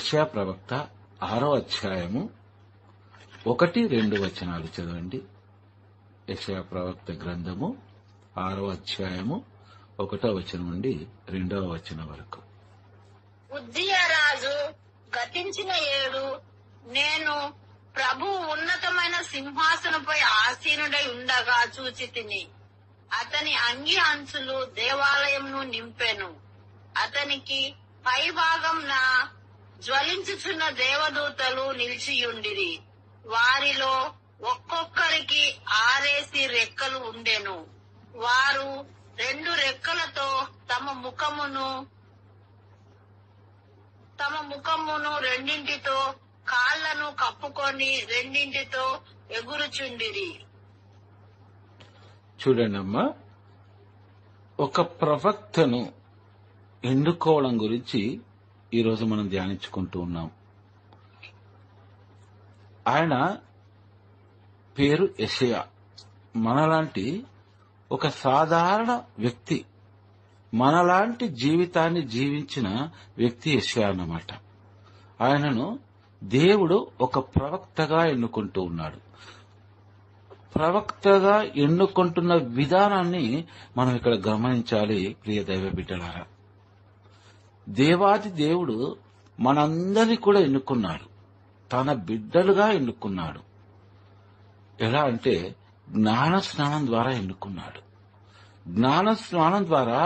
యెషయా ప్రవక్త 6వ అధ్యాయము 1-2 వచనాలు చదవండి. యెషయా ప్రవక్త గ్రంథము 6వ అధ్యాయము 1వ వచనం నుండి 2వ వచనం వరకు. ఉజ్జియా రాజు గతించిన ఏడు నేను ప్రభు ఉన్నతమైన సింహాసనపై ఆసీనుడై ఉండగా చూచితిని. అతని అంగి అంచులు దేవాలయంను నింపెను. అతనికి పైభాగంన జ్వలించుచున్న దేవదూతలు నిలిచియుండిరి. వారిలో ఒక్కొక్కరికి 6 రెక్కలు ఉండెను. వారు 2 రెక్కలతో తమ ముఖమును రెండింటితో, కాళ్లను కప్పుకొని రెండింటితో ఎగురుచుండిరి. చూడండమ్మా, ఒక ప్రవక్తను ఎన్నుకోవడం గురించి ఈరోజు మనం ధ్యానించుకుంటూ ఉన్నాం. ఆయన పేరు యెషయా. మనలాంటి ఒక సాధారణ వ్యక్తి, మనలాంటి జీవితాన్ని జీవించిన వ్యక్తి యెషయా అన్నమాట. ఆయనను దేవుడు ఒక ప్రవక్తగా ఎన్నుకుంటూ ఉన్నాడు. ప్రవక్తగా ఎన్నుకుంటున్న విధానాన్ని మనం ఇక్కడ గమనించాలి. ప్రియ దైవ బిడ్డలారా, దేవాది దేవుడు మనందరినీ కూడా ఎన్నుకున్నాడు, తన బిడ్డలుగా ఎన్నుకున్నాడు. ఎలా అంటే జ్ఞాన స్నానం ద్వారా ఎన్నుకున్నాడు. జ్ఞాన స్నానం ద్వారా,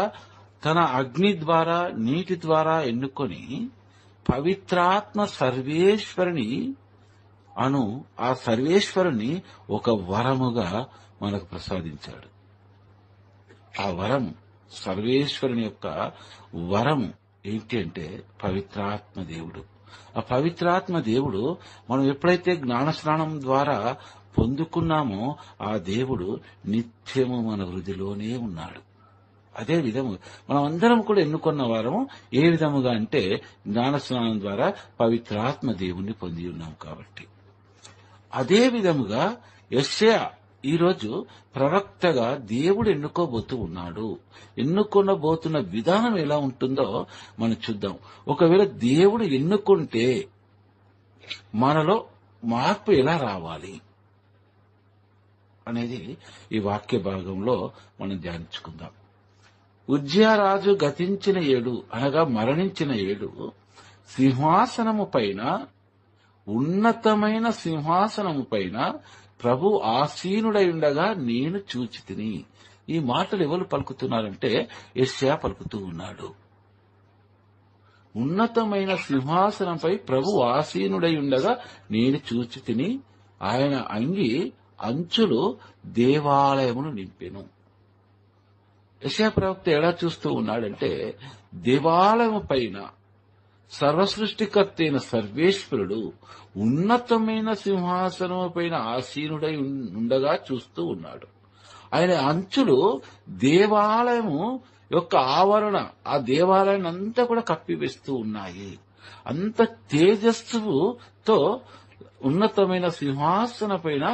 తన అగ్ని ద్వారా, నీటి ద్వారా ఎన్నుకొని పవిత్రాత్మ సర్వేశ్వరుని ఆ సర్వేశ్వరుని ఒక వరముగా మనకు ప్రసాదించాడు. ఆ వరం, సర్వేశ్వరుని యొక్క వరము ఏంటి అంటే పవిత్రాత్మ దేవుడు. ఆ పవిత్రాత్మ దేవుడు మనం ఎప్పుడైతే జ్ఞానస్నానం ద్వారా పొందుకున్నామో ఆ దేవుడు నిత్యము మన హృదిలోనే ఉన్నాడు. అదే విధము మనం అందరం కూడా ఎన్నుకున్న వారము ఏ విధముగా అంటే జ్ఞానస్నానం ద్వారా పవిత్రాత్మ దేవుణ్ణి పొంది ఉన్నాం కాబట్టి. అదే విధముగా యెషయా ఈరోజు ప్రవక్తగా దేవుడు ఎన్నుకోబోతూ ఉన్నాడు. ఎన్నుకొనబోతున్న విధానం ఎలా ఉంటుందో మనం చూద్దాం. ఒకవేళ దేవుడు ఎన్నుకుంటే మనలో మార్పు ఎలా రావాలి అనేది ఈ వాక్య భాగంలో మనం ధ్యానించుకుందాం. ఉజ్జియా రాజు గతించిన ఏడు అనగా మరణించిన ఏడు సింహాసనము పైన, ఉన్నతమైన సింహాసనము పైన ప్రభు ఆసీనుడై ఉండగా నేను చూచితిని. ఈ మాటలు ఎవరు పలుకుతున్నారంటే యెషయా పలుకుతూ ఉన్నాడు. ఉన్నతమైన సింహాసనంపై ప్రభు ఆసీనుడై ఉండగా నేను చూచితిని. ఆయన అంగి అంచులు దేవాలయమును నింపెను. యెషయా ప్రవక్త ఎలా చూస్తూ ఉన్నాడంటే దేవాలయము పైన సర్వసృష్టికర్త అయిన సర్వేశ్వరుడు ఉన్నతమైన సింహాసనము పైన ఆసీనుడై ఉండగా చూస్తూ ఉన్నాడు. ఆయన అంచులు దేవాలయము యొక్క ఆవరణ, ఆ దేవాలయాన్ని అంతా కూడా కప్పివేస్తూ ఉన్నాయి. అంత తేజస్సుతో ఉన్నతమైన సింహాసన పైన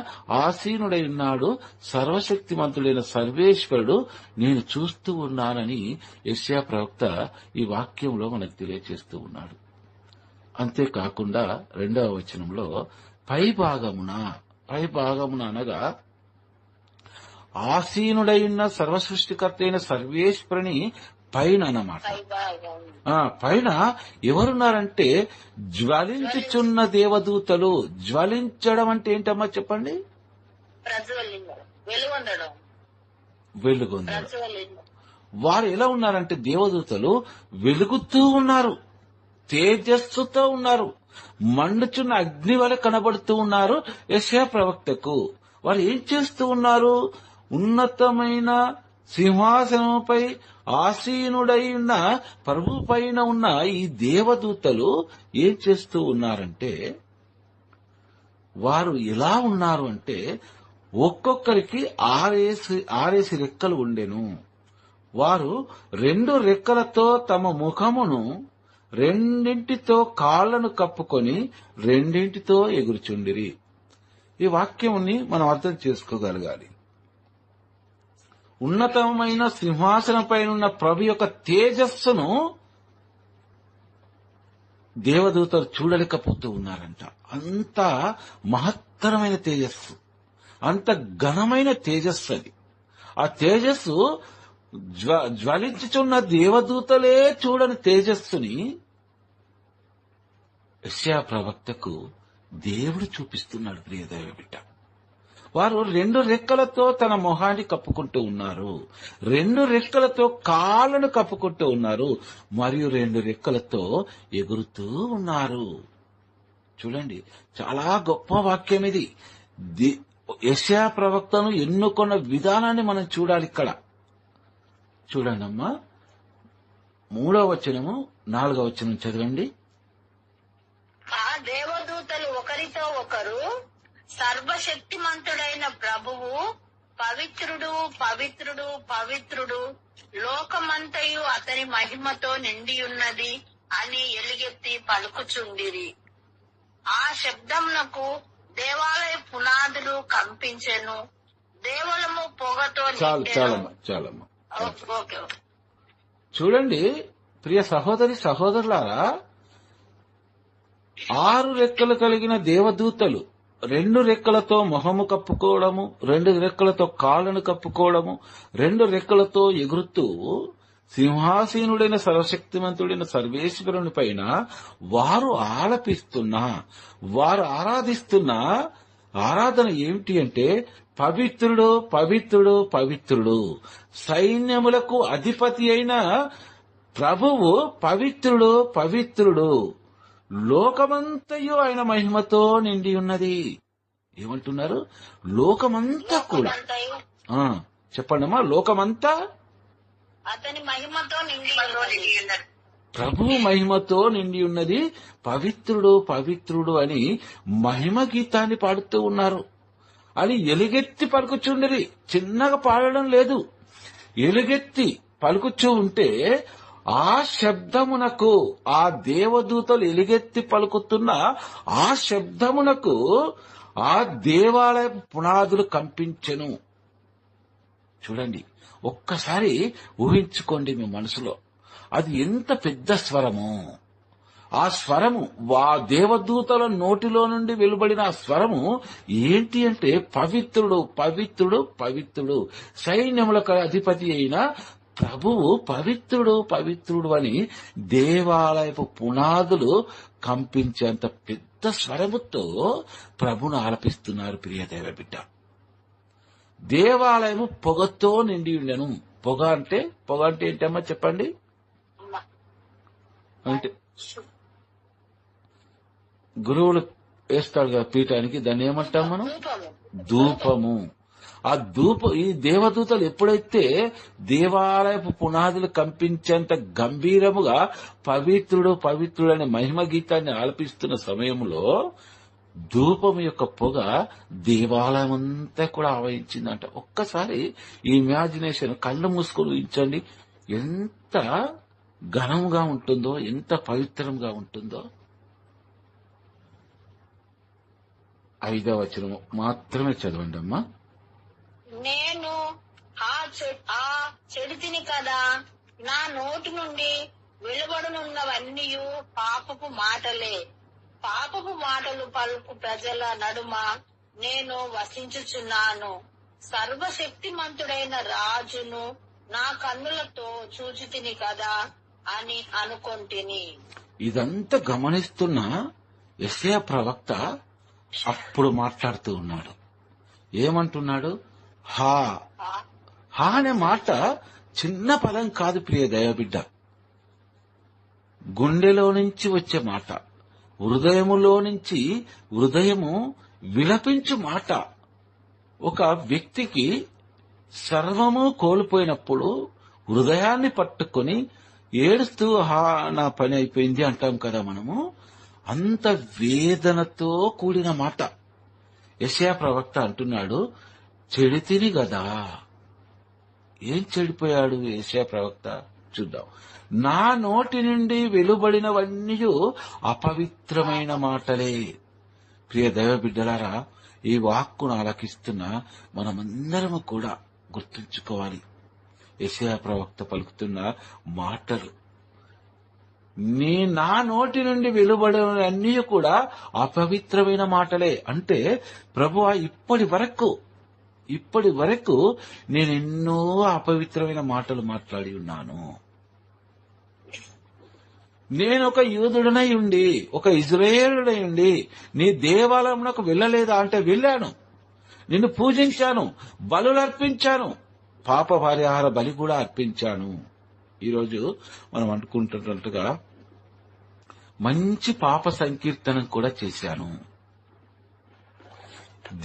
ఆసీనుడై ఉన్నాడు సర్వశక్తిమంతుడైన సర్వేశ్వరుడు, నేను చూస్తూ ఉన్నానని యెషయా ప్రవక్త ఈ వాక్యంలో మనకు తెలియజేస్తూ ఉన్నాడు. అంతేకాకుండా 2వ వచనంలో పైభాగమున అనగా ఆసీనుడై ఉన్న సర్వసృష్టికర్త అయిన సర్వేశ్వరుని పైన అన్నమాట. పైన ఎవరున్నారంటే జ్వలించుచున్న దేవదూతలు. జ్వలించడం అంటే ఏంటమ్మా చెప్పండి? వెలుగొందడం. వారు ఎలా ఉన్నారంటే దేవదూతలు వెలుగుతూ ఉన్నారు, తేజస్సుతో ఉన్నారు, మండుచున్న అగ్ని వలె కనబడుతూ ఉన్నారు యెషయా ప్రవక్తకు. వారు ఏం చేస్తూ ఉన్నారు? ఉన్నతమైన సింహాసనముపై ఆసీనుడై ఉన్న ప్రభు పైన ఉన్న ఈ దేవదూతలు ఏం చేస్తూ ఉన్నారంటే, వారు ఎలా ఉన్నారు అంటే ఒక్కొక్కరికి 6 రెక్కలు ఉండెను. వారు 2 రెక్కలతో తమ ముఖమును రెండింటితో, కాళ్లను కప్పుకొని రెండింటితో ఎగురుచుండిరి. ఈ వాక్యాన్ని మనం అర్థం చేసుకోగలగాలి. ఉన్నతమైన సింహాసనం పైన ఉన్న ప్రభు యొక్క తేజస్సును దేవదూతలు చూడలేకపోతూ ఉన్నారంట. అంత మహత్తరమైన తేజస్సు, అంత ఘనమైన తేజస్సు అది. ఆ తేజస్సు జ్వలించుచున్న దేవదూతలే చూడని తేజస్సుని యెషయా ప్రవక్తకు దేవుడు చూపిస్తున్నాడు. ప్రియ దైవ బిడ్డ, వారు 2 రెక్కలతో తన మొహాన్ని కప్పుకుంటూ ఉన్నారు, 2 రెక్కలతో కాళ్ళను కప్పుకుంటూ ఉన్నారు, మరియు 2 రెక్కలతో ఎగురుతూ ఉన్నారు. చూడండి, చాలా గొప్ప వాక్యం ఇది. యెషయా ప్రవక్తను ఎన్నుకున్న విధానాన్ని మనం చూడాలి. ఇక్కడ చూడండి అమ్మా, 3వ వచనము 4వ వచనం చదవండి. ఆ దేవదూతలు ఒకరితో ఒకరు, సర్వశక్తిమంతుడైన ప్రభువు పవిత్రుడు, పవిత్రుడు, పవిత్రుడు, లోకమంతయు అతని మహిమతో నిండియున్నది అని ఎలుగెత్తి పలుకుచుండిరి. ఆ శబ్దమునకు దేవాలయ పునాదులు కంపించెను, దేవాలయము పొగతో చాలమ్మా. ఓకే. చూడండి ప్రియ సహోదరి సహోదరులారా, 6 రెక్కలు కలిగిన దేవదూతలు 2 రెక్కలతో మొహము కప్పుకోవడము, 2 రెక్కలతో కాళ్ళను కప్పుకోవడము, 2 రెక్కలతో ఎగురుతూ సింహాసీనుడైన సర్వశక్తిమంతుడైన సర్వేశ్వరుని పైన వారు ఆలపిస్తున్నా, వారు ఆరాధిస్తున్న ఆరాధన ఏమిటి అంటే, పవిత్రుడు, పవిత్రుడు, పవిత్రుడు, సైన్యములకు అధిపతి అయిన ప్రభువు పవిత్రుడు, పవిత్రుడు, లోకమంతయు ఆయన మహిమతో నిండి ఉన్నది. ఏమంటున్నారు? లోకమంతా కూడా. చెప్పండమ్మా, లోకమంతా అతని మహిమతో నిండి ఉన్నది, ప్రభువు మహిమతో నిండి ఉన్నది, పవిత్రుడు, పవిత్రుడు అని మహిమ గీతాన్ని పాడుతూ ఉన్నారు అని ఎలుగెత్తి పలుకుచుండిరి. చిన్నగా పాడడం లేదు, ఎలుగెత్తి పలుకుచూ ఉంటే ఆ శబ్దమునకు, ఆ దేవదూతలు ఎలుగెత్తి పలుకుతున్న ఆ శబ్దమునకు ఆ దేవాలయ పునాదులు కంపించెను. చూడండి, ఒక్కసారి ఊహించుకోండి మీ మనసులో, అది ఎంత పెద్ద స్వరము. ఆ స్వరము, ఆ దేవదూతల నోటిలో నుండి వెలువడిన ఆ స్వరము ఏంటి అంటే, పవిత్రుడు, పవిత్రుడు, పవిత్రుడు, సైన్యములకు అధిపతి అయిన ప్రభువు పవిత్రుడు, పవిత్రుడు అని దేవాలయపు పునాదులు కంపించేంత పెద్ద స్వరముతో ప్రభును ఆలపిస్తున్నారు. ప్రియ దైవ బిడ్డ, దేవాలయము పొగతో నిండి ఉండెను. పొగ అంటే ఏంటమ్మా చెప్పండి? అంటే గురువులు వేస్తాడు కదా పీఠానికి, దాన్ని ఏమంటాం మనం? ధూపము. ఆ ఈ దేవదూతలు ఎప్పుడైతే దేవాలయపు పునాదులు కంపించేంత గంభీరముగా పవిత్రుడు, పవిత్రుడు అనే మహిమ గీతాన్ని ఆలపిస్తున్న సమయంలో ధూపం యొక్క పొగ దేవాలయం అంతా కూడా ఆవహించిందంట. ఒక్కసారి ఈ ఇమాజినేషన్ కళ్ళు మూసుకొని ఊహించండి, ఎంత ఘనంగా ఉంటుందో, ఎంత పవిత్రంగా ఉంటుందో. 5వ వచనం మాత్రమే చదవండి అమ్మా. నేను ఆ చెడితిని కదా, నా నోటి నుండి వెలువడనున్నవన్నీ పాపపు మాటలే, పాపపు మాటలు పలుకు ప్రజల నడుమ నేను వసించుచున్నాను. సర్వశక్తిమంతుడైన రాజును నా కన్నులతో చూచితిని కదా అని అనుకొంటిని. ఇదంతా గమనిస్తున్న యెషయా ప్రవక్త అప్పుడు మాట్లాడుతూ ఉన్నాడు. ఏమంటున్నాడు? హా అనే మాట చిన్న పదం కాదు ప్రియ దైవబిడ్డ, గుండెలో నుంచి వచ్చే మాట, హృదయములో నుంచి హృదయము విలపించు మాట. ఒక వ్యక్తికి సర్వము కోల్పోయినప్పుడు హృదయాన్ని పట్టుకొని ఏడుస్తూ నా పని అయిపోయింది అంటాం కదా మనము. అంత వేదనతో కూడిన మాట. యెషయా ప్రవక్త అంటున్నాడు, చెడితిని గదా. ఏం చెడిపోయాడు యెషయా ప్రవక్త? చూద్దాం. నా నోటి నుండి వెలువడినవన్నీ అపవిత్రమైన మాటలే. ప్రియ దైవ బిడ్డలారా, ఈ వాక్కును ఆలకిస్తున్న మనమందరము కూడా గుర్తుంచుకోవాలి, యెషయా ప్రవక్త పలుకుతున్న మాటలు నా నోటి నుండి వెలువడేవన్నీ కూడా అపవిత్రమైన మాటలే. అంటే ప్రభువా, ఇప్పటి వరకు నేను ఎన్నో అపవిత్రమైన మాటలు మాట్లాడి ఉన్నాను. నేను ఒక యూదుడనై ఉండి, ఒక ఇజ్రాయేలుడై ఉండి నీ దేవాలయంలోకి వెళ్ళలేదా అంటే వెళ్ళాను. నిన్ను పూజించాను, బలులు అర్పించాను, పాప పరిహార బలి కూడా అర్పించాను. ఈరోజు మనం అనుకుంటున్నట్టుగా మంచి పాప సంకీర్తనం కూడా చేశాను.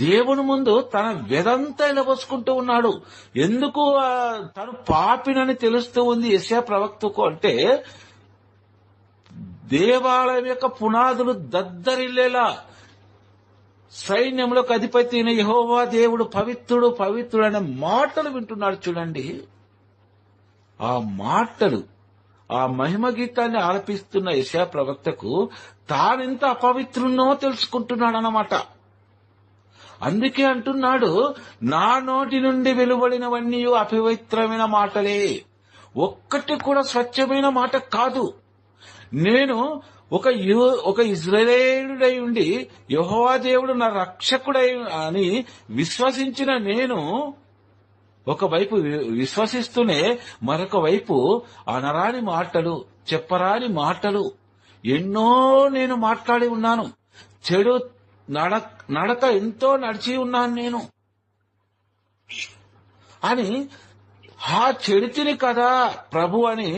దేవుని ముందు తన వెదంతా ఇలబోసుకుంటూ ఉన్నాడు. ఎందుకు తను పాపినని తెలుస్తూ ఉంది యెషయా ప్రవక్తకు అంటే, దేవాలయం యొక్క పునాదులు దద్దరిల్లేలా సైన్యములకు అధిపతి అయిన యెహోవా దేవుడు పవిత్రుడు పవిత్రుడు అనే మాటలు వింటున్నాడు. చూడండి, ఆ మాటలు, ఆ మహిమ గీతాన్ని ఆలపిస్తున్న యెషయా ప్రవక్తకు తానెంత అపవిత్రున్నో తెలుసుకుంటున్నాడు అన్నమాట. అందుకే అంటున్నాడు, నా నోటి నుండి వెలువడినవన్నీ అపవిత్రమైన మాటలే, ఒక్కటి కూడా స్వచ్ఛమైన మాట కాదు. నేను ఒక ఇజ్రాయేలుడై ఉండి యెహోవా దేవుడు నా రక్షకుడై అని విశ్వసించిన నేను ఒకవైపు విశ్వసిస్తూనే మరొక వైపు అనరాని మాటలు, చెప్పరాని మాటలు ఎన్నో నేను మాట్లాడి ఉన్నాను. చెడు నడక ఎంతో నడిచి ఉన్నాను నేను అని, ఆ చెడితిని కదా ప్రభు అని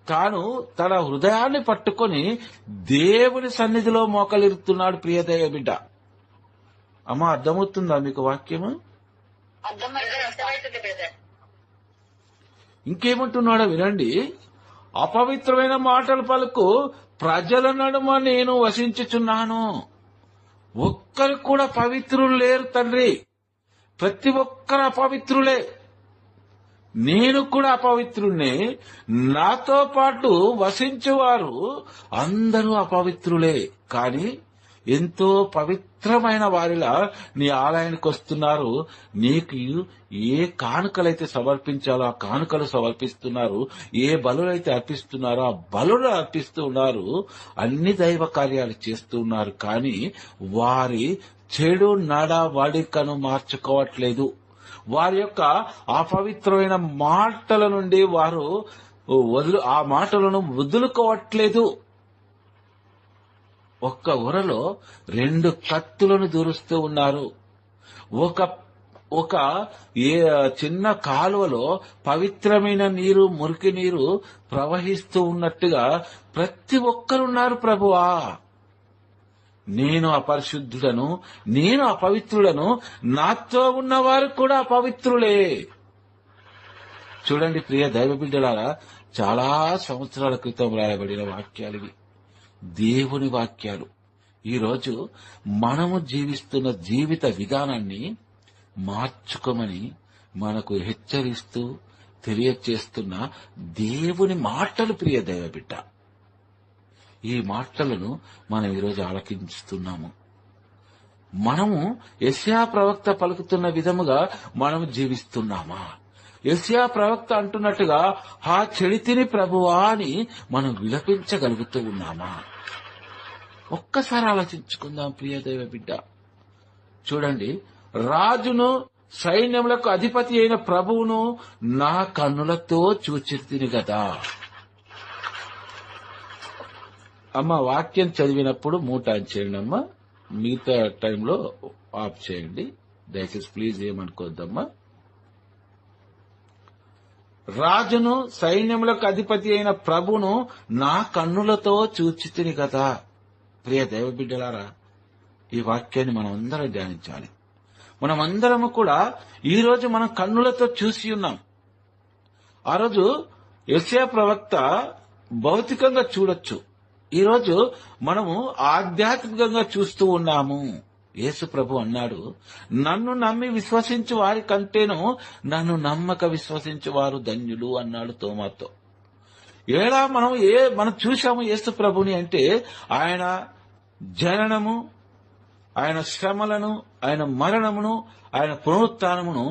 తాను తన హృదయాన్ని పట్టుకొని దేవుని సన్నిధిలో మోకలిరుతున్నాడు. ప్రియదైవ బిడ్డ, అమ్మ అర్థమవుతుందా మీకు వాక్యము? ఇంకేమంటున్నాడో వినండి. అపవిత్రమైన మాటలు పలుకు ప్రజల నడుమ నేను వసించుచున్నాను. ఒక్కరు కూడా పవిత్రులు లేరు తండ్రి, ప్రతి ఒక్కరు అపవిత్రులే. నేను కూడా అపవిత్రుణ్ణి, నాతో పాటు వసించేవారు అందరూ అపవిత్రులే. కాని ఎంతో పవిత్రమైన వారిలా నీ ఆలయానికి వస్తున్నారు. నీకు ఏ కానుకలైతే సమర్పించాలో ఆ కానుకలు సమర్పిస్తున్నారు, ఏ బలులైతే అర్పిస్తున్నారో ఆ బలులు అర్పిస్తూ ఉన్నారు, అన్ని దైవ కార్యాలు చేస్తూ ఉన్నారు. కానీ వారి చెడు నడవడికను మార్చుకోవట్లేదు. వారి యొక్క అపవిత్రమైన మాటల నుండి వారు ఆ మాటలను వదులుకోవట్లేదు. ఒక్క ఊరలో 2 కత్తులను దూరుస్తూ ఉన్నారు. ఒక చిన్న కాలువలో పవిత్రమైన నీరు, మురికి నీరు ప్రవహిస్తూ ఉన్నట్టుగా ప్రతి ఒక్కరున్నారు. ప్రభువా, నేను అపరిశుద్ధుడను, నేను అపవిత్రుడను, నాతో ఉన్నవారు కూడా అపవిత్రులే. చూడండి ప్రియ దైవ బిడ్డలారా, చాలా సంవత్సరాల క్రితం రాయబడిన వాక్యాలు, దేవుని వాక్యాలు. ఈరోజు మనము జీవిస్తున్న జీవిత విధానాన్ని మార్చుకోమని మనకు హెచ్చరిస్తూ తెలియచేస్తున్న దేవుని మాటలు. ప్రియ దైవ బిడ్డ, ఈ మాటలను మనం ఈరోజు ఆలకిస్తున్నాము. మనము యెషయా ప్రవక్త పలుకుతున్న విధముగా మనము జీవిస్తున్నామా? యెషయా ప్రవక్త అంటున్నట్టుగా ఆ చెడితిని ప్రభువా అని మనం విలపించగలుగుతూ ఉన్నామా? ఒక్కసారి ఆలోచించుకుందాం ప్రియ దైవ బిడ్డ. చూడండి, రాజును సైన్యములకు అధిపతి అయిన ప్రభువును నా కన్నులతో చూచితిని కదా. అమ్మ వాక్యం చదివినప్పుడు మూట ఆన్ చేయండి అమ్మా, మిగతా టైంలో ఆఫ్ చేయండి దయచేసి, ప్లీజ్ ఏమనుకోద్దమ్మా. రాజును సైన్యములకు అధిపతి అయిన ప్రభును నా కన్నులతో చూచితిని కదా. ప్రియ దైవ బిడ్డలారా, ఈ వాక్యాన్ని మనం అందరం ధ్యానించాలి. మనమందరము కూడా ఈ రోజు మనం కన్నులతో చూసి ఉన్నాం. ఆ రోజు యెషయా ప్రవక్త భౌతికంగా చూడొచ్చు, ఈరోజు మనము ఆధ్యాత్మికంగా చూస్తూ ఉన్నాము. యేసు ప్రభు అన్నాడు, నన్ను నమ్మి విశ్వసించు వారి కంటేనూ నన్ను నమ్మక విశ్వసించు వారు ధన్యులు అన్నాడు తోమాతో. ఎలా మనం చూశాము యేసు ప్రభుని అంటే ఆయన జననము, ఆయన శ్రమలను, ఆయన మరణమును, ఆయన పునరుత్థానమును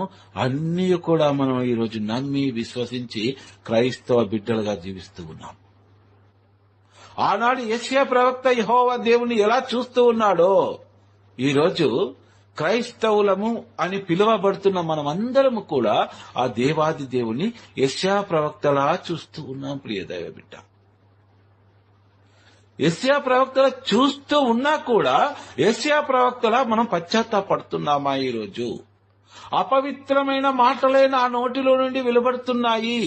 అన్నీ కూడా మనం ఈరోజు నమ్మి విశ్వసించి క్రైస్తవ బిడ్డలుగా జీవిస్తూ ఉన్నాం. ఆనాడు యెషయా ప్రవక్త యెహోవా దేవుని ఎలా చూస్తూ ఉన్నాడో ఈరోజు క్రైస్తవులము అని పిలువబడుతున్న మనమందరము కూడా ఆ దేవాది దేవుని యెషయా ప్రవక్తలా చూస్తూ ఉన్నాం. ప్రియ దైవ బిడ్డ, యెషయా ప్రవక్తలా చూస్తూ ఉన్నా కూడా యెషయా ప్రవక్తలా మనం పశ్చాత్తాపడుతున్నామా? ఈరోజు అపవిత్రమైన మాటలే నా నోటిలో నుండి వెలువడుతున్నాయి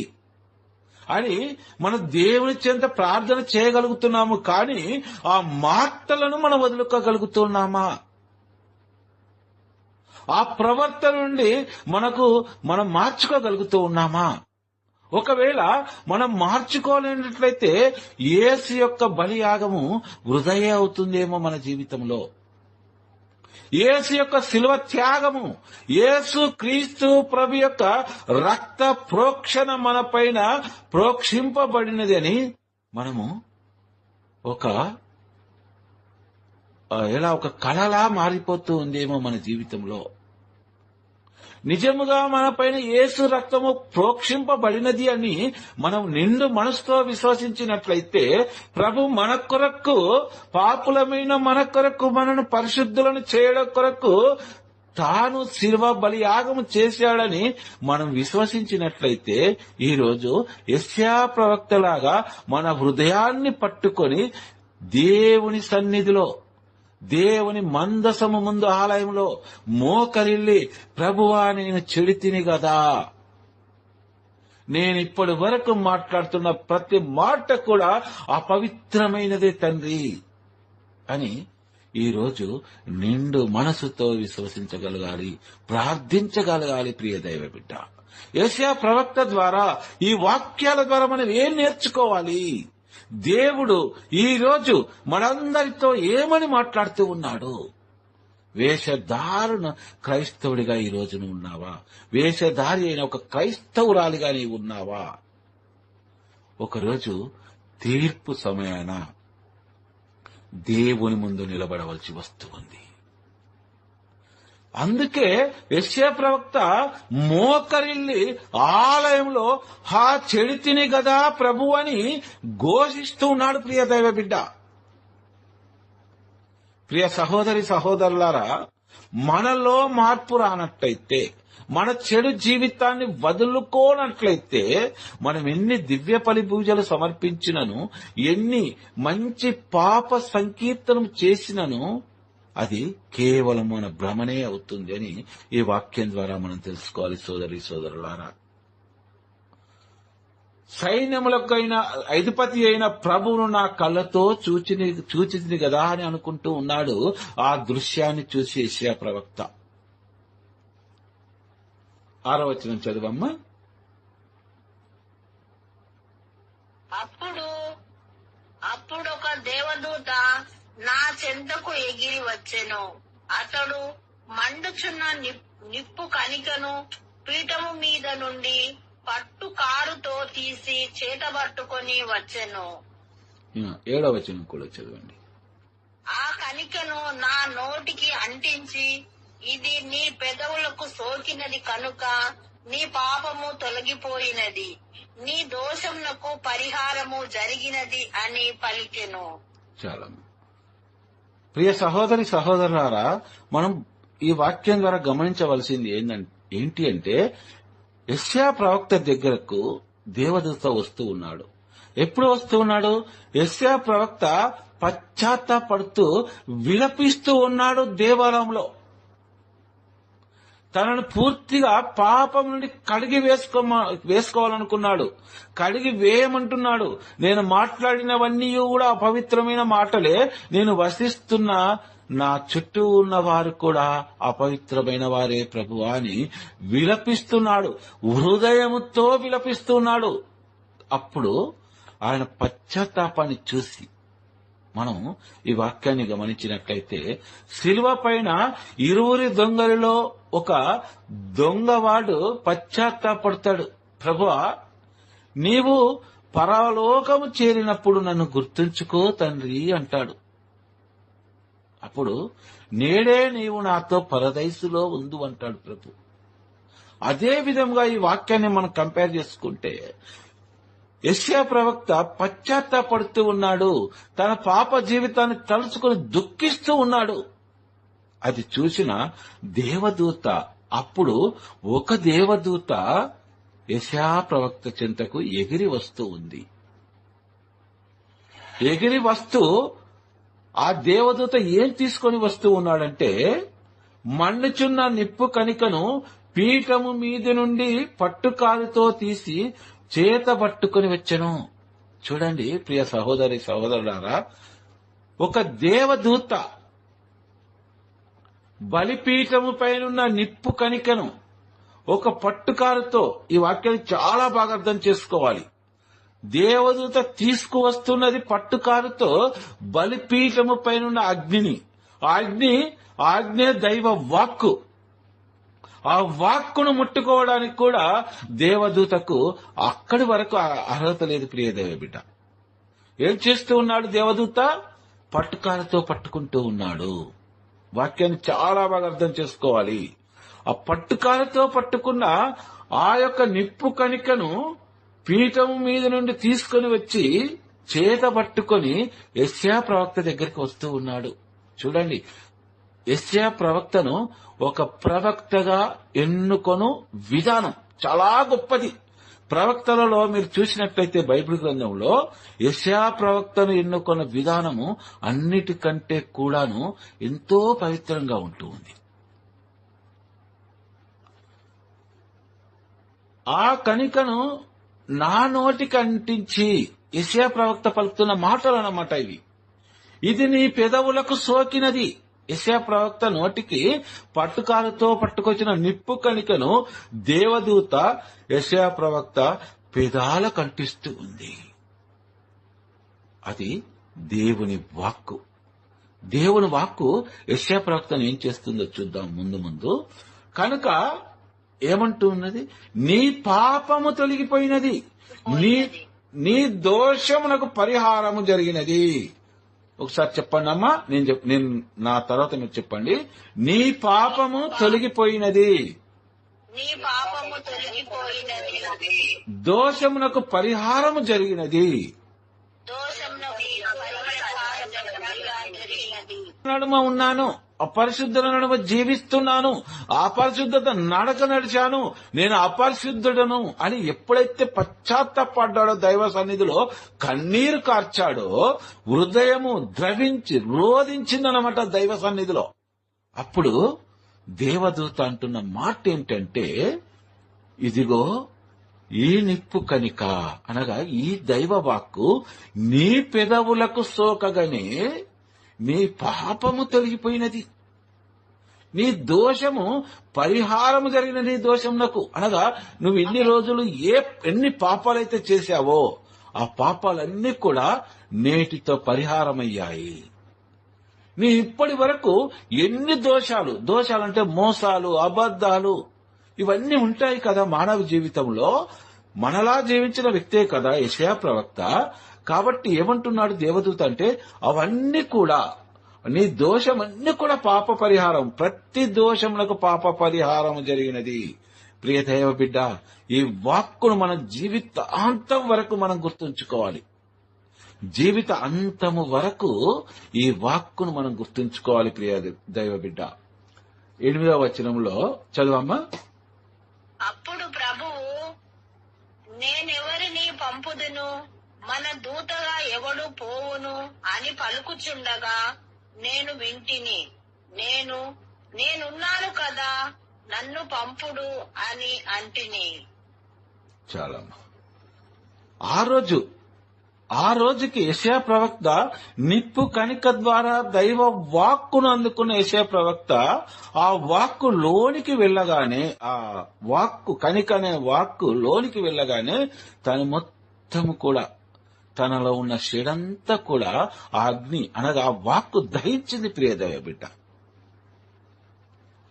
అని మన దేవుని చెంత ప్రార్థన చేయగలుగుతున్నాము, కానీ ఆ మాటలను మనం వదులుకోగలుగుతున్నామా? ఆ ప్రవర్తన నుండి మనం మార్చుకోగలుగుతూ ఉన్నామా? ఒకవేళ మనం మార్చుకోలేనట్లయితే యేసు యొక్క బలియాగము వృధాయే అవుతుందేమో మన జీవితంలో. యేసు యొక్క శిలువ త్యాగము, యేసు క్రీస్తు ప్రభు యొక్క రక్త ప్రోక్షణ మన పైన ప్రోక్షింపబడినది అని మనము ఒక కళలా మారిపోతూ ఉందేమో మన జీవితంలో. నిజముగా మన పైన యేసు రక్తము ప్రోక్షింపబడినది అని మనం నిండు మనసుతో విశ్వసించినట్లయితే ప్రభు మన కొరకు, పాపులమైన మన కొరకు, మనను పరిశుద్ధులను చేయడం కొరకు తాను శిలువ బలియాగము చేశాడని మనం విశ్వసించినట్లయితే ఈరోజు యెషయా ప్రవక్తలాగా మన హృదయాన్ని పట్టుకొని దేవుని సన్నిధిలో, దేవుని మందసము ముందు ఆలయంలో మోకరిల్లి, ప్రభువా నేను చెడితిని గదా, నేనిప్పటి వరకు మాట్లాడుతున్న ప్రతి మాట కూడా అపవిత్రమైనదే తండ్రి అని ఈరోజు నిండు మనసుతో విశ్వసించగలగాలి, ప్రార్థించగలగాలి. ప్రియ దైవ బిడ్డ, యెషయా ప్రవక్త ద్వారా, ఈ వాక్యాల ద్వారా మనం ఏం నేర్చుకోవాలి? దేవుడు ఈరోజు మనందరితో ఏమని మాట్లాడుతూ ఉన్నాడు? వేషధారణ క్రైస్తవుడిగా ఈ రోజు నువ్వు ఉన్నావా? వేషధారి అయిన ఒక క్రైస్తవురాలిగా నీవు ఉన్నావా? ఒకరోజు తీర్పు సమయాన దేవుని ముందు నిలబడవలసి వస్తుంది. అందుకే యెషయా ప్రవక్త మోకరిల్లి ఆలయంలో హా చెడితిని గదా ప్రభు అని ఘోషిస్తూ ఉన్నాడు. ప్రియ దైవ బిడ్డ, ప్రియ సహోదరి సహోదరులారా, మనలో మార్పు రానట్లయితే, మన చెడు జీవితాన్ని వదులుకోనట్లయితే, మనం ఎన్ని దివ్య బలి పూజలు సమర్పించినను, ఎన్ని మంచి పాప సంకీర్తనం చేసినను అది కేవలం మన భ్రమనే అవుతుంది అని ఈ వాక్యం ద్వారా మనం తెలుసుకోవాలి. సోదరి సోదరులారా, సైన్యములకైన అధిపతి అయిన ప్రభువును నా కళ్ళతో చూచితిని గదా అని అనుకుంటూ ఉన్నాడు. ఆ దృశ్యాన్ని చూసి యెషయా ప్రవక్త 6వ వచనం చదువమ్మా. అప్పుడు ఒక దేవదూత నా చెంతకు ఎగిరి వచ్చెను. అతడు మండుచున్న నిప్పు కణికను పీఠము మీద నుండి పట్టు కారుతో తీసి చేతబట్టుకొని వచ్చెను. 7వ వచనం కూడా చదవండి. ఆ కణికను నా నోటికి అంటించి, ఇది నీ పెదవులకు సోకినది కనుక నీ పాపము తొలగిపోయినది, నీ దోషమునకు పరిహారము జరిగినది అని పలికెను. చాలా ప్రియ సహోదరి సహోదరులారా, మనం ఈ వాక్యం ద్వారా గమనించవలసింది ఏంటి అంటే, యెషయా ప్రవక్త దగ్గరకు దేవదూత వస్తూ ఉన్నాడు. ఎప్పుడు వస్తూ ఉన్నాడు? యెషయా ప్రవక్త పశ్చాత్తాపడుతూ విలపిస్తూ ఉన్నాడు దేవాలయంలో. తనను పూర్తిగా పాపం నుండి కడిగి వేసుకోవాలనుకున్నాడు. కడిగి వేయమంటున్నాడు. నేను మాట్లాడినవన్నీ కూడా అపవిత్రమైన మాటలే, నేను వసిస్తున్న నా చుట్టూ ఉన్న వారు కూడా అపవిత్రమైన వారే ప్రభువా అని విలపిస్తున్నాడు. హృదయముతో విలపిస్తున్నాడు. అప్పుడు ఆయన పశ్చాత్తాపాన్ని చూసి మనం ఈ వాక్యాన్ని గమనించినట్లయితే, శిలువ పైన 20 దొంగలలో ఒక దొంగవాడు పశ్చాత్తాపడతాడు. ప్రభువా, నీవు పరలోకము చేరినప్పుడు నన్ను గుర్తుంచుకో తండ్రి అంటాడు. అప్పుడు నేడే నీవు నాతో పరదైసులో ఉండు అంటాడు ప్రభు. అదే విధంగా ఈ వాక్యాన్ని మనం కంపేర్ చేసుకుంటే, యెషయా ప్రవక్త పశ్చాత్తాపడుతూ ఉన్నాడు. తన పాప జీవితాన్ని తలుచుకుని దుఃఖిస్తూ ఉన్నాడు. అది చూసిన దేవదూత, అప్పుడు ఒక దేవదూత యెషయా ప్రవక్త చెంతకు ఎగిరి వస్తూ ఉంది. ఎగిరి వస్తూ ఆ దేవదూత ఏం తీసుకొని వస్తూ ఉన్నాడంటే, మండుచున్న నిప్పు కణికను పీఠము మీది నుండి పట్టుకాలుతో తీసి చేత పట్టుకుని వచ్చెను. చూడండి ప్రియ సహోదరి సహోదరులారా, ఒక దేవదూత బలిపీఠము పైనున్న నిప్పు కణికను ఒక పట్టుకారుతో, ఈ వాక్యాన్ని చాలా బాగా అర్థం చేసుకోవాలి. దేవదూత తీసుకువస్తున్నది పట్టుకారుతో బలిపీఠము పైనున్న అగ్నిని. ఆ అగ్ని దైవ వాక్కు. ఆ వాక్కును ముట్టుకోవడానికి కూడా దేవదూతకు అక్కడి వరకు అర్హత లేదు. ప్రియ దైవ బిడ్డ, ఏం చేస్తూ ఉన్నాడు దేవదూత? పట్టుకారుతో పట్టుకుంటూ ఉన్నాడు. వాక్యాన్ని చాలా బాగా అర్థం చేసుకోవాలి. ఆ పట్టుకారుతో పట్టుకున్న ఆ యొక్క నిప్పు కణికను పీఠం మీద నుండి తీసుకుని వచ్చి చేత పట్టుకొని యెషయా ప్రవక్త దగ్గరికి వస్తూ ఉన్నాడు. చూడండి, యెషయా ప్రవక్తను ఒక ప్రవక్తగా ఎన్నుకొను విధానం చాలా గొప్పది. ప్రవక్తలలో మీరు చూసినట్లయితే బైబిల్ గ్రంథంలో యెషయా ప్రవక్తను ఎన్నుకొన్న విధానము అన్నిటికంటే కూడాను ఎంతో పవిత్రంగా ఉంటూ ఉంది. ఆ కణికను నా నోటికి అంటించి, యెషయా ప్రవక్త పలుకుతున్న మాటలు అన్నమాట ఇవి. ఇది నీ పెదవులకు సోకినది. యెషయా ప్రవక్త నోటికి పట్టుకారుతో పట్టుకొచ్చిన నిప్పు కణికను దేవదూత యెషయా ప్రవక్త పెదాలకు అంటిస్తూ ఉంది. అది దేవుని వాక్కు. దేవుని వాక్కు యెషయా ప్రవక్తను ఏం చేస్తుందో చూద్దాం ముందు. కనుక ఏమంటూ ఉన్నది? నీ పాపము తొలగిపోయినది, నీ దోషమునకు పరిహారము జరిగినది. ఒకసారి చెప్పండి అమ్మా, నేను నా తర్వాత మీరు చెప్పండి. నీ పాపము తొలగిపోయినది, దోషమునకు పరిహారము జరిగినది. నడుమ ఉన్నాను, అపరిశుద్ధుల నడుమ జీవిస్తున్నాను, అపరిశుద్ధత నడక నడిచాను, నేను అపరిశుద్ధుడను అని ఎప్పుడైతే పశ్చాత్తాపడ్డాడో, దైవ సన్నిధిలో కన్నీరు కార్చాడో, హృదయము ద్రవించి రోధించిందనమాట దైవ సన్నిధిలో. అప్పుడు దేవదూత అంటున్న మాట ఏంటంటే, ఇదిగో ఈ నిప్పు కణిక అనగా ఈ దైవ వాక్కు నీ పెదవులకు సోకగానే నీ పాపము తొలగిపోయినది, నీ దోషము పరిహారము జరిగిన నీ దోషమునకు. అనగా నువ్వు ఇన్ని రోజులు ఎన్ని పాపాలైతే చేశావో ఆ పాపాలన్నీ కూడా నేటితో పరిహారమయ్యాయి. నీ ఇప్పటి వరకు ఎన్ని దోషాలంటే మోసాలు, అబద్ధాలు, ఇవన్నీ ఉంటాయి కదా మానవ జీవితంలో. మనలా జీవించిన వ్యక్తే కదా యెషయా ప్రవక్త. కాబట్టి ఏమంటున్నాడు దేవదూత అంటే, అవన్నీ కూడా నీ దోషమన్నీ కూడా పాప పరిహారం, ప్రతి దోషములకు పాప పరిహారం జరిగినది. ప్రియ దైవ బిడ్డ, ఈ వాక్కును మన జీవితాంతం వరకు మనం గుర్తుంచుకోవాలి. జీవిత అంతము వరకు ఈ వాక్కును మనం గుర్తుంచుకోవాలి. ప్రియ దైవ బిడ్డ, 8వ వచనంలో చదువమ్మా. అప్పుడు ప్రభువు, నేనెవరిని పంపుదును, మన దూతగా ఎవడు పోవును అని పలుకుచుండగా నేను వింటిని. నేనున్నాను కదా, నన్ను పంపుడు అని అంటిని. చాలా ఆ రోజుకి యెషయా ప్రవక్త నిప్పు కణిక ద్వారా దైవ వాక్కును అందుకున్న యెషయా ప్రవక్త ఆ వాక్కు లోనికి వెళ్ళగానే, ఆ వాక్కు కణిక అనే వాక్కు లోనికి వెళ్ళగానే తను మొత్తము కూడా తనలో ఉన్న చెడంతా కూడా ఆ అగ్ని అనగా ఆ వాక్కు దహించింది. ప్రియ దైవ బిడ్డ,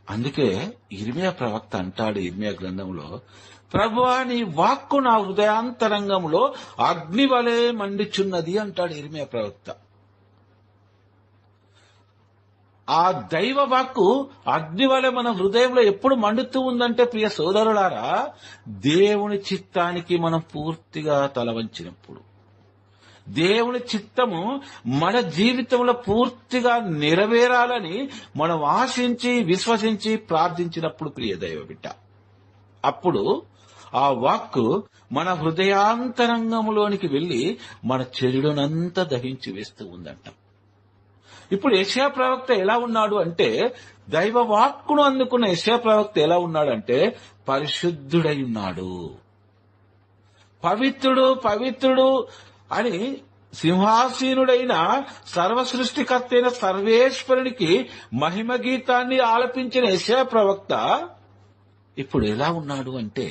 అందుకే ఇర్మియా ప్రవక్త అంటాడు ఇర్మియా గ్రంథంలో, ప్రభువా నీ వాక్కు నా హృదయాంతరంగంలో అగ్ని వలె మండిచున్నది అంటాడు ఇర్మియా ప్రవక్త. ఆ దైవ వాక్కు అగ్ని వలె మన హృదయంలో ఎప్పుడు మండుతూ ఉందంటే, ప్రియ సోదరులారా, దేవుని చిత్తానికి మనం పూర్తిగా తల వంచినప్పుడు, దేవుని చిత్తము మన జీవితంలో పూర్తిగా నెరవేరాలని మనం ఆశించి విశ్వసించి ప్రార్థించినప్పుడు, ప్రియ దైవ బిడ్డ, అప్పుడు ఆ వాక్కు మన హృదయాంతరంగంలోనికి వెళ్లి మన చెడునంతా దహించి వేస్తూ ఉందంట. ఇప్పుడు యెషయా ప్రవక్త ఎలా ఉన్నాడు అంటే, దైవ వాక్కును అందుకున్న యెషయా ప్రవక్త ఎలా ఉన్నాడంటే పరిశుద్ధుడై ఉన్నాడు. పవిత్రుడు పవిత్రుడు అని సింహాసీనుడైన సర్వ సృష్టికర్త అయిన సర్వేశ్వరునికి మహిమ గీతాన్ని ఆలపించిన యెషయా ప్రవక్త ఇప్పుడు ఎలా ఉన్నాడు అంటే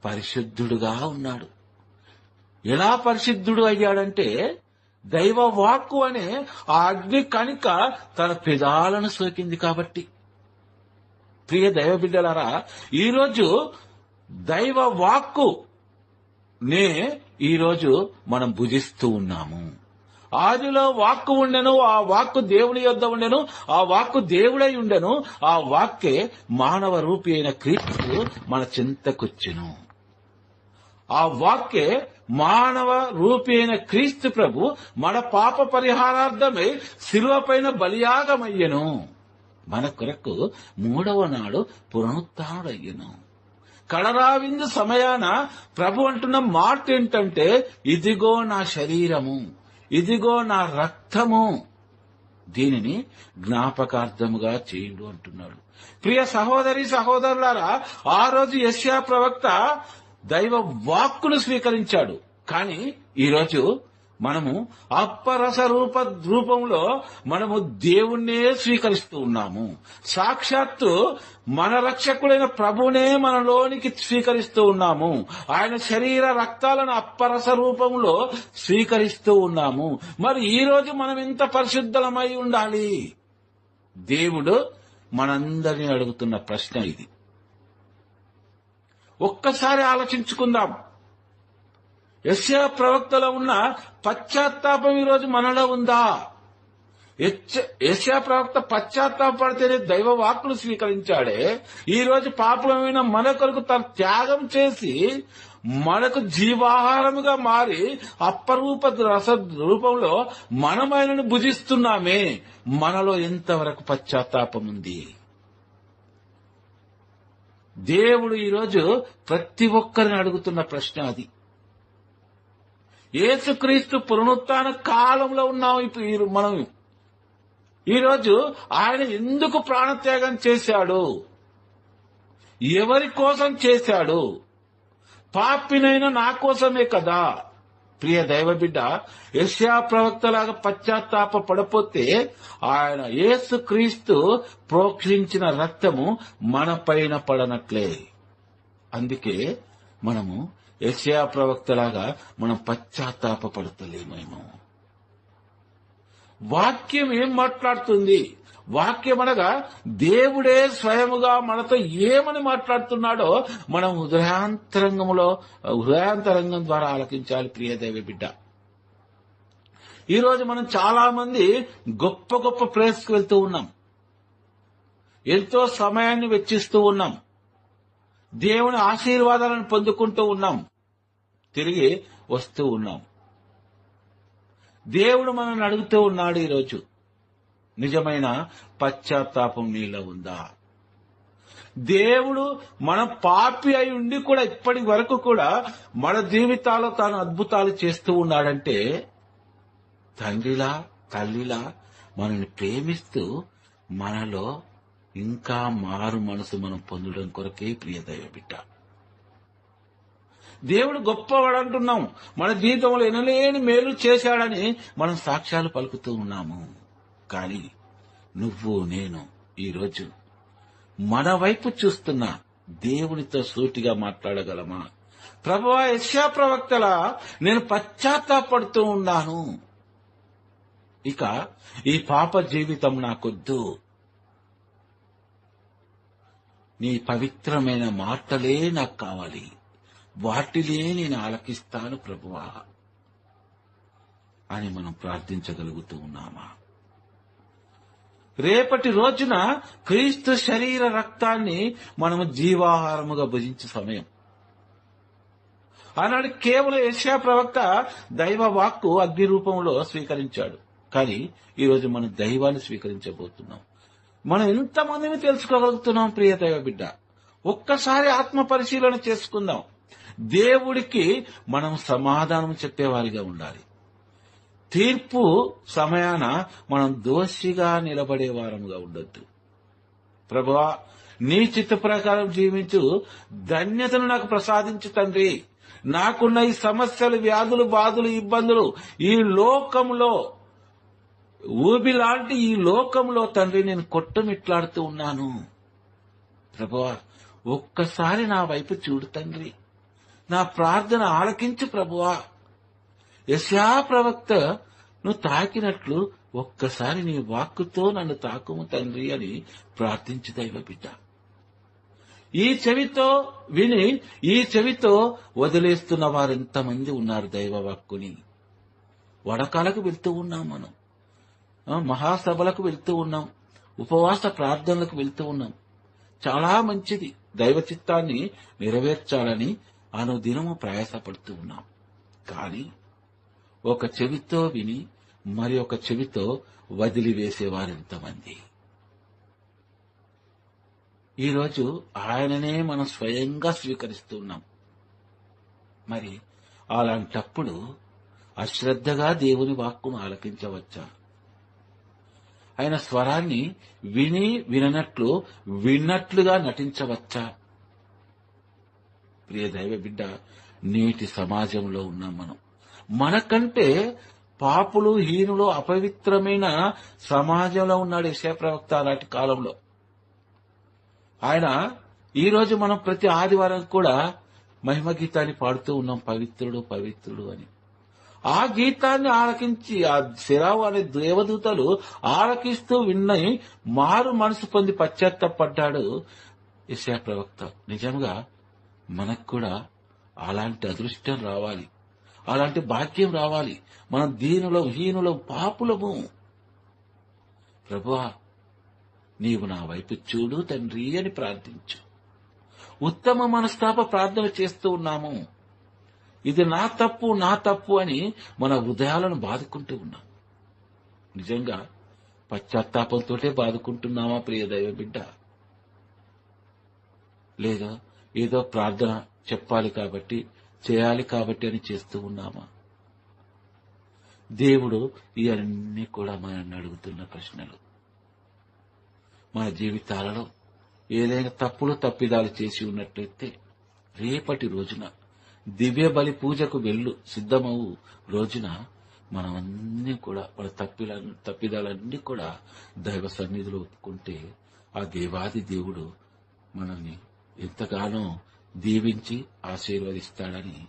పరిశుద్ధుడుగా ఉన్నాడు. ఎలా పరిశుద్ధుడు అయ్యాడంటే, దైవ వాక్కు అనే ఆ అగ్ని కణిక తన పెదాలను సోకింది కాబట్టి. ప్రియ దైవ బిడ్డలారా, ఈరోజు దైవ వాక్కు ఈరోజు మనం భుజిస్తూ ఉన్నాము. ఆదిలో వాక్కు ఉండెను, ఆ వాక్కు దేవుని యొద్ద ఉండెను, ఆ వాక్కు దేవుడై ఉండెను, ఆ వాక్కే మానవ రూపి అయిన క్రీస్తు మన చింతకొచ్చెను. ఆ వాక్కే మానవ రూపి అయిన క్రీస్తు ప్రభు మన పాప పరిహారార్థమై శిలువ పైన బలియాగమయ్యెను. మన కొరకు 3వ నాడు పునరుత్థానుడయ్యెను. కడరావిందు సమయాన ప్రభు అంటున్న మాట ఏంటంటే, ఇదిగో నా శరీరము, ఇదిగో నా రక్తము, దీనిని జ్ఞాపకార్థముగా చేయుడు అంటున్నాడు. ప్రియ సహోదరి సహోదరులారా, ఆ రోజు యెషయా ప్రవక్త దైవ వాక్కును స్వీకరించాడు. కానీ ఈరోజు మనము అప్పరస రూపంలో మనము దేవుణ్ణే స్వీకరిస్తూ ఉన్నాము. సాక్షాత్తు మన రక్షకుడైన ప్రభువునే మనలోనికి స్వీకరిస్తూ ఉన్నాము. ఆయన శరీర రక్తాలను అప్పరస రూపంలో స్వీకరిస్తూ ఉన్నాము. మరి ఈ రోజు మనం ఎంత పరిశుద్ధమై ఉండాలి? దేవుడు మనందరినీ అడుగుతున్న ప్రశ్న ఇది. ఒక్కసారి ఆలోచించుకుందాం. యెషయా ప్రవక్తలో ఉన్న పశ్చాత్తాపం ఈరోజు మనలో ఉందా? యెషయా ప్రవక్త పశ్చాత్తాపడితేనే దైవ వాక్కును స్వీకరించాడే. ఈ రోజు పాపమైన మన కొరకు తన త్యాగం చేసి మనకు జీవాహారముగా మారి అప్పరూప రస రూపంలో మనమైనను భుజిస్తున్నామే. మనలో ఎంతవరకు పశ్చాత్తాపం ఉంది? దేవుడు ఈరోజు ప్రతి ఒక్కరిని అడుగుతున్న ప్రశ్న అది. యేసుక్రీస్తు పునరుత్థాన కాలంలో ఉన్నాం. ఇప్పుడు మనం ఈరోజు ఆయన ఎందుకు ప్రాణత్యాగం చేశాడు? ఎవరి కోసం చేశాడు? పాపినైనా నా కోసమే కదా. ప్రియ దైవ బిడ్డ, యెషయా ప్రవక్తలాగా పశ్చాత్తాప పడపోతే ఆయన యేసుక్రీస్తు ప్రోక్షించిన రక్తము మన పైన పడనట్లే. అందుకే మనము యెషయా ప్రవక్తలాగా మనం పశ్చాత్తాప పడతలేమేమో. వాక్యం ఏం మాట్లాడుతుంది? వాక్యం అనగా దేవుడే స్వయముగా మనతో ఏమని మాట్లాడుతున్నాడో మనం హృదయాంతరంగం ద్వారా ఆలకించాలి. ప్రియ దైవ బిడ్డ, ఈరోజు మనం చాలా మంది గొప్ప గొప్ప ప్లేస్కి వెళ్తూ ఉన్నాం, ఎంతో సమయాన్ని వెచ్చిస్తూ ఉన్నాం, దేవుని ఆశీర్వాదాలను పొందుకుంటూ ఉన్నాం, తిరిగి వస్తూ ఉన్నాం. దేవుడు మనల్ని అడుగుతూ ఉన్నాడు ఈరోజు, నిజమైన పశ్చాత్తాపం నీలో ఉందా? దేవుడు మన పాపి అయి ఉండి కూడా ఇప్పటి వరకు కూడా మన జీవితాల్లో తాను అద్భుతాలు చేస్తూ ఉన్నాడంటే, తండ్రిలా తల్లిలా మనల్ని ప్రేమిస్తూ మనలో ఇంకా మారు మనసు మనం పొందడం కొరకే. ప్రియ దైవ బిడ్డ, దేవుడు గొప్పవాడు అంటున్నాం, మన జీవితంలో ఎనలేని మేలు చేశాడని మనం సాక్ష్యాలు పలుకుతూ ఉన్నాము. కానీ నువ్వు నేను ఈరోజు మన వైపు చూస్తున్న దేవునితో సూటిగా మాట్లాడగలమా? ప్రభువా, యెషయా ప్రవక్తలా నేను పశ్చాత్తాపడుతూ ఉన్నాను, ఇక ఈ పాప జీవితం నాకొద్దు, నీ పవిత్రమైన మాటలే నాకు కావాలి, వాటిలే నేను ఆలకిస్తాను ప్రభువా అని మనం ప్రార్థించగలుగుతూ ఉన్నామా? రేపటి రోజున క్రీస్తు శరీర రక్తాన్ని మనము జీవాహారముగా భుజించే సమయం. ఆనాడు కేవలం యెషయా ప్రవక్త దైవ వాక్కు అగ్ని రూపంలో స్వీకరించాడు. కానీ ఈరోజు మనం దైవాన్ని స్వీకరించబోతున్నాం. మనం ఎంతమందిని తెలుసుకోగలుగుతున్నాం ప్రియ దైవ బిడ్డ? ఒక్కసారి ఆత్మ పరిశీలన చేసుకుందాం. దేవుడికి మనం సమాధానం చెప్పేవారిగా ఉండాలి. తీర్పు సమయాన మనం దోషిగా నిలబడే వారముగా ఉండొద్దు. ప్రభువా, నీ చిత్త ప్రకారం జీవించు ధన్యతను నాకు ప్రసాదించు తండ్రి. నాకున్న ఈ సమస్యలు, వ్యాధులు, బాధలు, ఇబ్బందులు, ఈ లోకంలో ఊబిలాంటి ఈ లోకంలో తండ్రి నేను కొట్టమిట్లాడుతూ ఉన్నాను. ప్రభువా, ఒక్కసారి నా వైపు చూడు తండ్రి. నా ప్రార్థన ఆలకించు ప్రభువా. యెషయా ప్రవక్త నువ్వు తాకినట్లు ఒక్కసారి నీ వాక్కుతో నన్ను తాకుము తండ్రి అని ప్రార్థించు దైవ బిడ్డ. ఈ చెవితో విని ఈ చెవితో వదిలేస్తున్న వారెంతమంది ఉన్నారు దైవ వాక్కుని. వడకాలకు వెళ్తూ ఉన్నాం, మనం మహాసభలకు వెళ్తూ ఉన్నాం, ఉపవాస ప్రార్థనలకు వెళ్తూ ఉన్నాం. చాలా మంచిది, దైవ చిత్తాన్ని నెరవేర్చాలని అనుదినము ప్రయాసపడుతూ ఉన్నాం. కానీ ఒక చెవితో విని మరి ఒక చెవితో వదిలివేసేవారెంతమంది. ఈరోజు ఆయననే మనం స్వయంగా స్వీకరిస్తున్నాం. మరి అలాంటప్పుడు అశ్రద్ధగా దేవుని వాక్కును ఆలకించవచ్చా? ఆయన స్వరాన్ని విని విననట్లు విన్నట్లుగా నటించవచ్చా? ప్రియ దైవ బిడ్డ, నేటి సమాజంలో ఉన్నాం మనం. మనకంటే పాపులు, హీనులు, అపవిత్రమైన సమాజంలో ఉన్నాడు యెషయా ప్రవక్త అలాంటి కాలంలో. ఆయన ఈరోజు మనం ప్రతి ఆదివారం కూడా మహిమ గీతాన్ని పాడుతూ ఉన్నాం, పవిత్రుడు పవిత్రుడు అని. ఆ గీతాన్ని ఆలకించి ఆ శిరావు అనే దేవదూతలు ఆలకిస్తూ విన్నై మారు మనసు పొంది పశ్చాత్తపడ్డాడు యెషయా ప్రవక్త. నిజంగా మనకు కూడా అలాంటి అదృష్టం రావాలి, అలాంటి భాగ్యం రావాలి. మనం దీనులం, హీనులం, పాపులము. ప్రభువా, నీవు నా వైపు చూడు తండ్రి అని ప్రార్థించు. ఉత్తమ మనస్తాప ప్రార్థన చేస్తూ ఉన్నాము. ఇది నా తప్పు, నా తప్పు అని మన హృదయాలను బాదుకుంటూ ఉన్నాం. నిజంగా పశ్చాత్తాపంతోటే బాదుకుంటున్నామా ప్రియ దైవ బిడ్డ? లేదా ఏదో ప్రార్థన చెప్పాలి కాబట్టి, చేయాలి కాబట్టి అని చేస్తూ ఉన్నామా? దేవుడు ఇవన్నీ కూడా మనల్ని అడుగుతున్న ప్రశ్నలు. మన జీవితాలలో ఏదైనా తప్పులు తప్పిదాలు చేసి ఉన్నట్లయితే రేపటి రోజున దివ్య బలి పూజకు వెళ్ళు సిద్ధమవు రోజున మనమన్నీ కూడా మన తప్పిదాలన్నీ కూడా దైవ సన్నిధిలో ఒప్పుకుంటే ఆ దేవాది దేవుడు మనల్ని ఎంతగానో దీవించి ఆశీర్వదిస్తాడని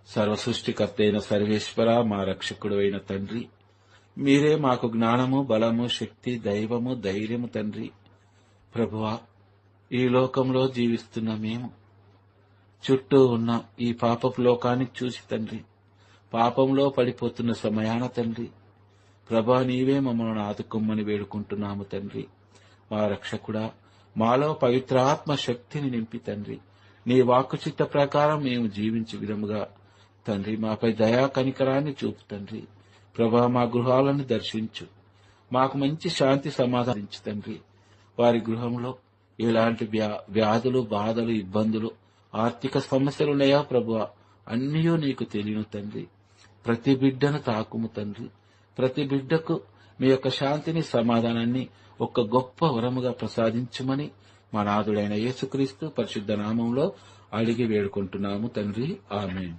సర్వసృష్టికర్త అయిన సర్వేశ్వర, మా రక్షకుడు అయిన తండ్రి, మీరే మాకు జ్ఞానము, బలము, శక్తి, దైవము, ధైర్యము తండ్రి. ప్రభువా, ఈ లోకంలో జీవిస్తున్న మేము చుట్టూ ఉన్న ఈ పాపపు లోకాన్ని చూసి తండ్రి, పాపంలో పడిపోతున్న సమయాన తండ్రి, ప్రభా నీవే మమ్మల్ని ఆదుకోమని వేడుకుంటున్నాము తండ్రి. మా రక్షకుడా, మాలో పవిత్రాత్మ శక్తిని నింపి తండ్రి, నీ వాక్కు చిత్త ప్రకారం మేము జీవించే విధముగా తండ్రి మాపై దయా కనికరాన్ని చూపు తండ్రి. ప్రభా, మా గృహాలను దర్శించు, మాకు మంచి శాంతి సమాధానించు తండ్రి. వారి గృహంలో ఎలాంటి వ్యాధులు, బాధలు, ఇబ్బందులు, ఆర్థిక సమస్యలున్నాయా ప్రభువా, అన్నీ నీకు తెలియను తండ్రి. ప్రతి బిడ్డను తాకుము తండ్రి. ప్రతి బిడ్డకు మీ యొక్క శాంతిని, సమాధానాన్ని ఒక గొప్ప వరముగా ప్రసాదించమని మా నాథుడైన యేసుక్రీస్తు పరిశుద్ధ నామంలో అడిగి వేడుకుంటున్నాము తండ్రి. ఆమేన్.